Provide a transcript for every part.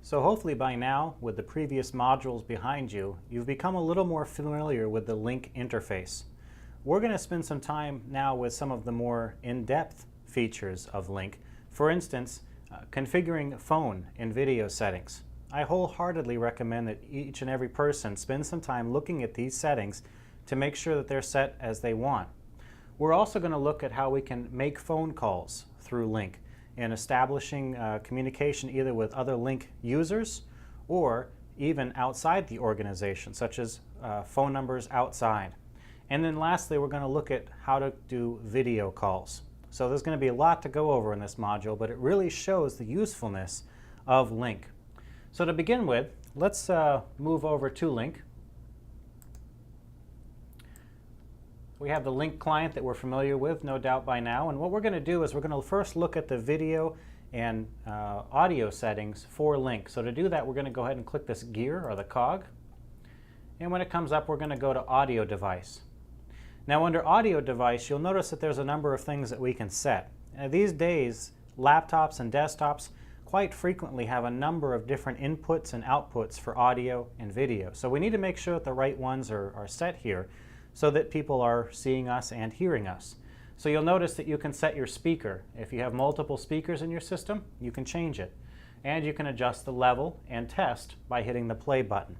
So hopefully by now, with the previous modules behind you, you've become a little more familiar with the Lync interface. We're going to spend some time now with some of the more in-depth features of Lync. For instance, configuring phone and video settings. I wholeheartedly recommend that each and every person spend some time looking at these settings to make sure that they're set as they want. We're also going to look at how we can make phone calls through Lync and establishing communication either with other Lync users or even outside the organization, such as phone numbers outside. And then lastly, we're going to look at how to do video calls. So there's going to be a lot to go over in this module, but it really shows the usefulness of Lync. So to begin with, let's move over to Lync. We have the Lync client that we're familiar with, no doubt by now, and what we're going to do is we're going to first look at the video and audio settings for Lync. So to do that, we're going to go ahead and click this gear or the cog, and when it comes up, we're going to go to audio device. Now under audio device, you'll notice that there's a number of things that we can set. These days, laptops and desktops quite frequently have a number of different inputs and outputs for audio and video. So we need to make sure that the right ones are set here, so that people are seeing us and hearing us. So you'll notice that you can set your speaker. If you have multiple speakers in your system, you can change it. And you can adjust the level and test by hitting the play button.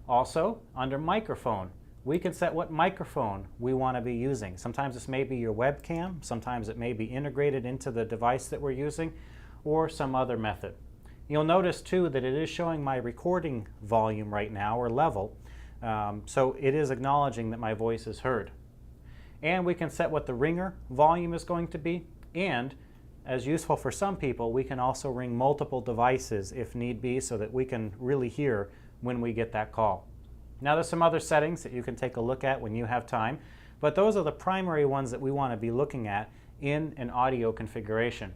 Also, under microphone, we can set what microphone we want to be using. Sometimes this may be your webcam, sometimes it may be integrated into the device that we're using, or some other method. You'll notice too that it is showing my recording volume right now, or level, so it is acknowledging that my voice is heard. And we can set what the ringer volume is going to be, and as useful for some people, we can also ring multiple devices if need be so that we can really hear when we get that call. Now there's some other settings that you can take a look at when you have time, but those are the primary ones that we want to be looking at in an audio configuration.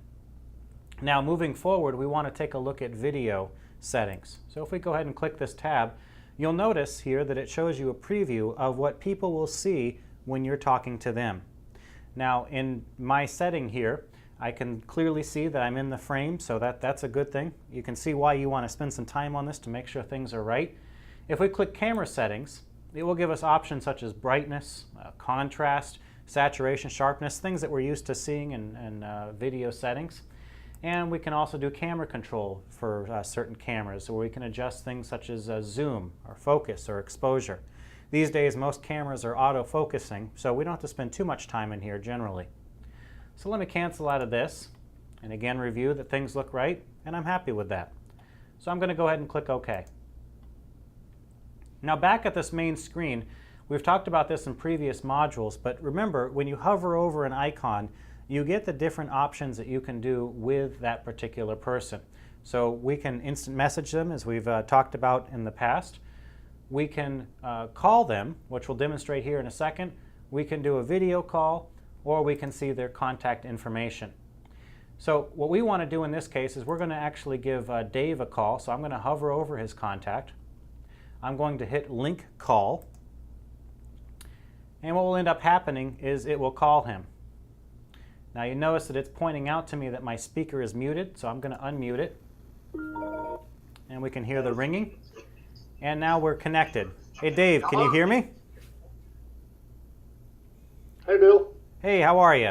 Now moving forward, we want to take a look at video settings. So if we go ahead and click this tab, you'll notice here that it shows you a preview of what people will see when you're talking to them. Now in my setting here, I can clearly see that I'm in the frame, so that's a good thing. You can see why you want to spend some time on this to make sure things are right. If we click camera settings, it will give us options such as brightness, contrast, saturation, sharpness, things that we're used to seeing in video settings. And we can also do camera control for certain cameras, where we can adjust things such as zoom, or focus, or exposure. These days, most cameras are auto-focusing, so we don't have to spend too much time in here generally. So let me cancel out of this, and again review that things look right, and I'm happy with that. So I'm going to go ahead and click OK. Now back at this main screen, we've talked about this in previous modules, but remember, when you hover over an icon, you get the different options that you can do with that particular person. So we can instant message them, as we've talked about in the past. We can call them, which we'll demonstrate here in a second. We can do a video call, or we can see their contact information. So what we want to do in this case is we're going to actually give Dave a call. So I'm going to hover over his contact. I'm going to hit Lync Call. And what will end up happening is it will call him. Now you notice that it's pointing out to me that my speaker is muted, so I'm going to unmute it. And we can hear the ringing. And now we're connected. Hey Dave, can you hear me? Hey Bill. Hey, how are you?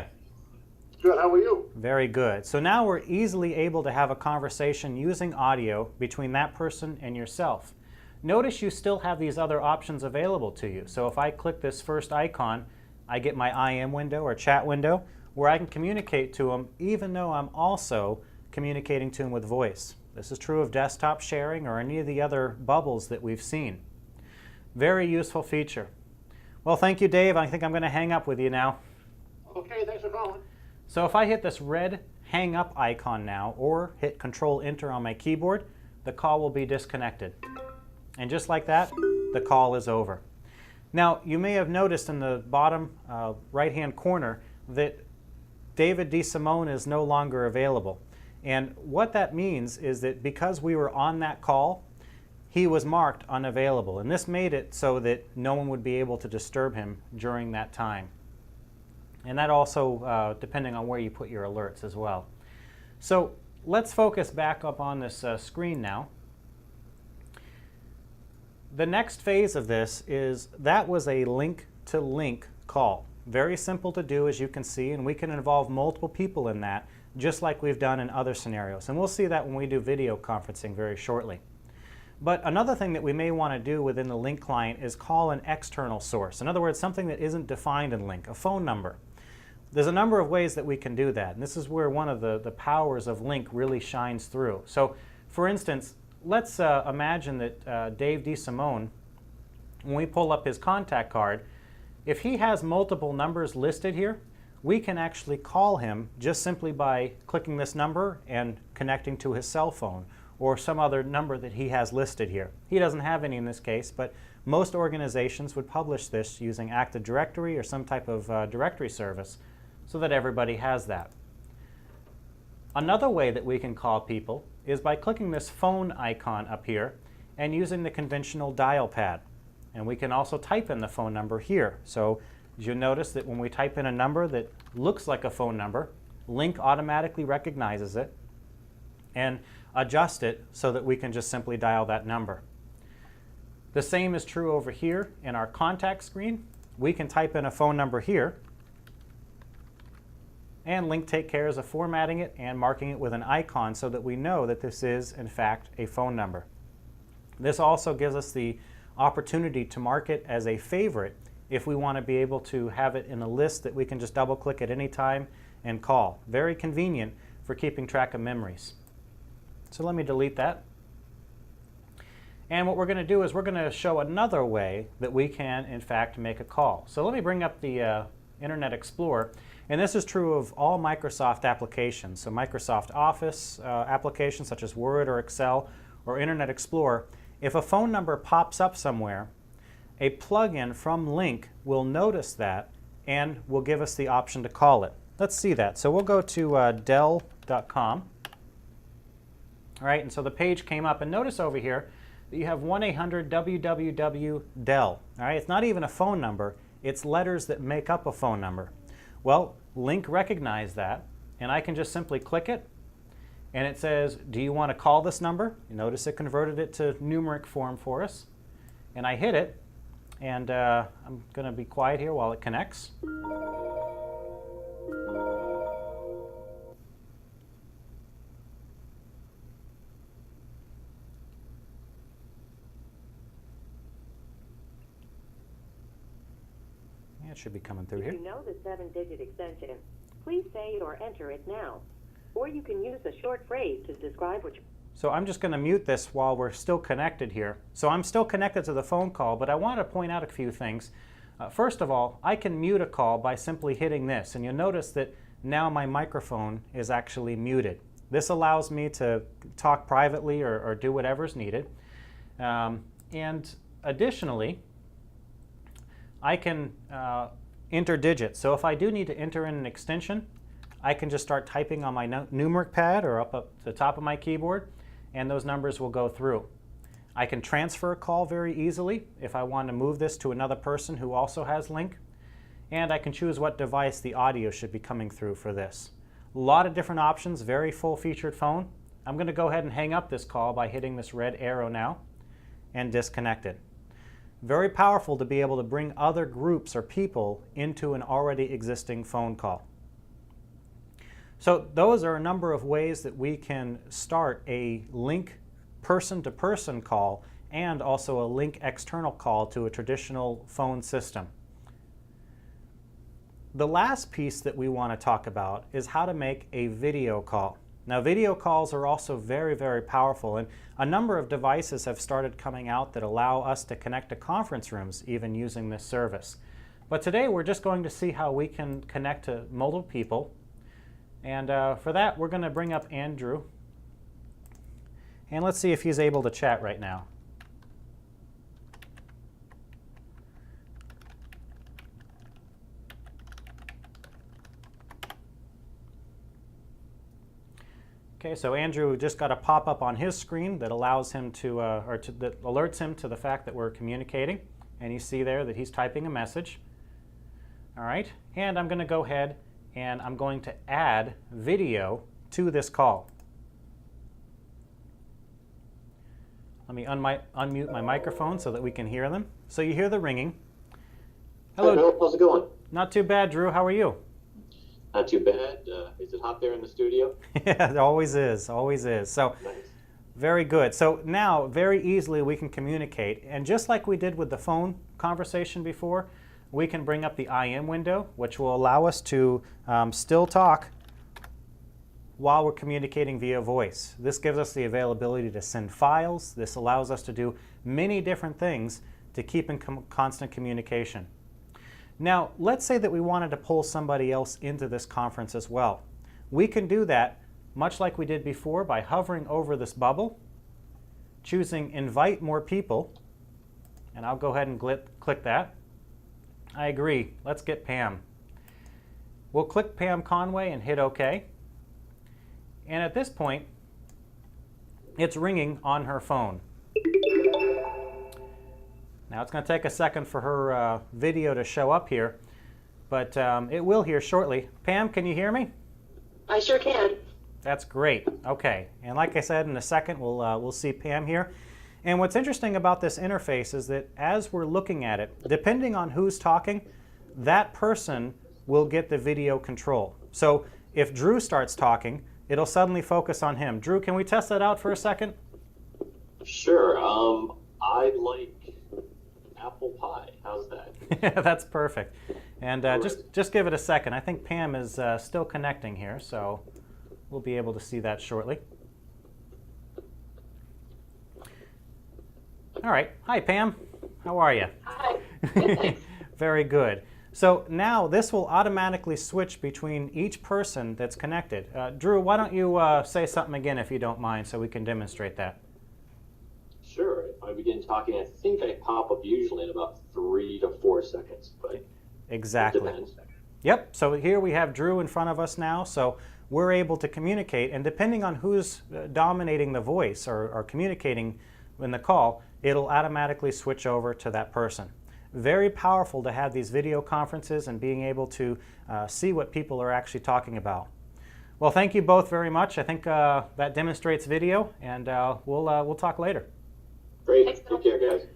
Good, how are you? Very good. So now we're easily able to have a conversation using audio between that person and yourself. Notice you still have these other options available to you. So if I click this first icon, I get my IM window or chat window, where I can communicate to them even though I'm also communicating to them with voice. This is true of desktop sharing or any of the other bubbles that we've seen. Very useful feature. Well, thank you, Dave. I think I'm going to hang up with you now. Okay, thanks for calling. So if I hit this red hang up icon now, or hit Control-Enter on my keyboard, the call will be disconnected. And just like that, the call is over. Now, you may have noticed in the bottom right-hand corner that David DeSimone is no longer available. And what that means is that because we were on that call, he was marked unavailable. And this made it so that no one would be able to disturb him during that time. And that also, depending on where you put your alerts as well. So let's focus back up on this screen now. The next phase of this is that was a link to link call. Very simple to do, as you can see, and we can involve multiple people in that, just like we've done in other scenarios. And we'll see that when we do video conferencing very shortly. But another thing that we may want to do within the Lync client is call an external source. In other words, something that isn't defined in Lync, a phone number. There's a number of ways that we can do that, and this is where one of the powers of Lync really shines through. So, for instance, let's imagine that Dave DeSimone, when we pull up his contact card, if he has multiple numbers listed here, we can actually call him just simply by clicking this number and connecting to his cell phone or some other number that he has listed here. He doesn't have any in this case, but most organizations would publish this using Active Directory or some type of directory service so that everybody has that. Another way that we can call people is by clicking this phone icon up here and using the conventional dial pad. And we can also type in the phone number here. So you'll notice that when we type in a number that looks like a phone number, Lync automatically recognizes it and adjusts it so that we can just simply dial that number. The same is true over here in our contact screen. We can type in a phone number here, and Lync takes care of formatting it and marking it with an icon so that we know that this is, in fact, a phone number. This also gives us the opportunity to mark it as a favorite if we want to be able to have it in a list that we can just double click at any time and call. Very convenient for keeping track of memories. So let me delete that. And what we're going to do is we're going to show another way that we can, in fact, make a call. So let me bring up the Internet Explorer. And this is true of all Microsoft applications. So Microsoft Office applications such as Word or Excel or Internet Explorer. If a phone number pops up somewhere, a plugin from Lync will notice that and will give us the option to call it. Let's see that. So we'll go to Dell.com. All right, and so the page came up, and notice over here that you have 1-800-WWW-DELL. All right, it's not even a phone number, it's letters that make up a phone number. Well, Lync recognized that, and I can just simply click it, and it says, do you want to call this number? You notice it converted it to numeric form for us. And I hit it, and I'm going to be quiet here while it connects. It should be coming through here. If you know the 7-digit extension, please say it or enter it now. Or you can use a short phrase to describe what you... So I'm just going to mute this while we're still connected here. So I'm still connected to the phone call, but I want to point out a few things. First of all, I can mute a call by simply hitting this, and you'll notice that now my microphone is actually muted. This allows me to talk privately or do whatever's needed. And additionally, I can enter digits. So if I do need to enter in an extension, I can just start typing on my numeric pad or up the top of my keyboard, and those numbers will go through. I can transfer a call very easily if I want to move this to another person who also has Lync, and I can choose what device the audio should be coming through for this. A lot of different options, very full-featured phone. I'm going to go ahead and hang up this call by hitting this red arrow now and disconnect it. Very powerful to be able to bring other groups or people into an already existing phone call. So those are a number of ways that we can start a Lync person-to-person call and also a Lync external call to a traditional phone system. The last piece that we want to talk about is how to make a video call. Now, video calls are also very, very powerful, and a number of devices have started coming out that allow us to connect to conference rooms even using this service. But today we're just going to see how we can connect to multiple people, and for that we're going to bring up Andrew, and let's see if he's able to chat right now. Okay, so Andrew just got a pop-up on his screen that allows him to, that alerts him to the fact that we're communicating, and you see there that he's typing a message. All right, and I'm going to go ahead and I'm going to add video to this call. Let me unmute my microphone so that we can hear them. So you hear the ringing. Hello. Hi, Bill. How's it going? Not too bad, Drew. How are you? Not too bad. Is it hot there in the studio? Yeah, it always is. Always is. So, Nice. very good. So now, very easily, we can communicate. And just like we did with the phone conversation before, we can bring up the IM window, which will allow us to still talk while we're communicating via voice. This gives us the availability to send files. This allows us to do many different things to keep in constant communication. Now, let's say that we wanted to pull somebody else into this conference as well. We can do that much like we did before by hovering over this bubble, choosing Invite More People, and I'll go ahead and click that. I agree. Let's get Pam. We'll click Pam Conway and hit OK. And at this point, it's ringing on her phone. Now it's going to take a second for her video to show up here, but it will here shortly. Pam, can you hear me? I sure can. That's great. Okay, and like I said, in a second we'll see Pam here. And what's interesting about this interface is that as we're looking at it, depending on who's talking, that person will get the video control. So if Drew starts talking, it'll suddenly focus on him. Drew, can we test that out for a second? Sure. I like apple pie. How's that? That's perfect. And just give it a second. I think Pam is still connecting here, so we'll be able to see that shortly. All right. Hi, Pam. How are you? Hi. Good, thanks. Very good. So now this will automatically switch between each person that's connected. Drew, why don't you say something again if you don't mind so we can demonstrate that. Sure. If I begin talking, I think I pop up usually in about 3 to 4 seconds, but exactly. it depends. Yep. So here we have Drew in front of us now. So we're able to communicate, and depending on who's dominating the voice or communicating in the call, it'll automatically switch over to that person. Very powerful to have these video conferences and being able to see what people are actually talking about. Well, thank you both very much. I think that demonstrates video, and we'll talk later. Great. Thanks, Take care, guys.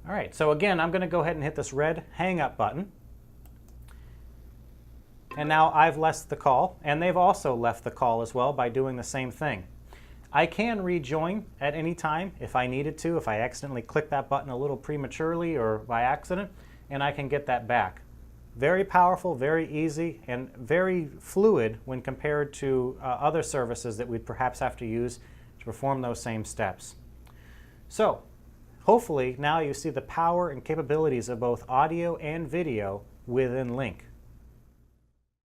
All right. So again, I'm going to go ahead and hit this red hang up button. And now I've left the call, and they've also left the call as well by doing the same thing. I can rejoin at any time if I needed to, if I accidentally click that button a little prematurely or by accident, and I can get that back. Very powerful, very easy, and very fluid when compared to other services that we'd perhaps have to use to perform those same steps. So, hopefully now you see the power and capabilities of both audio and video within Lync.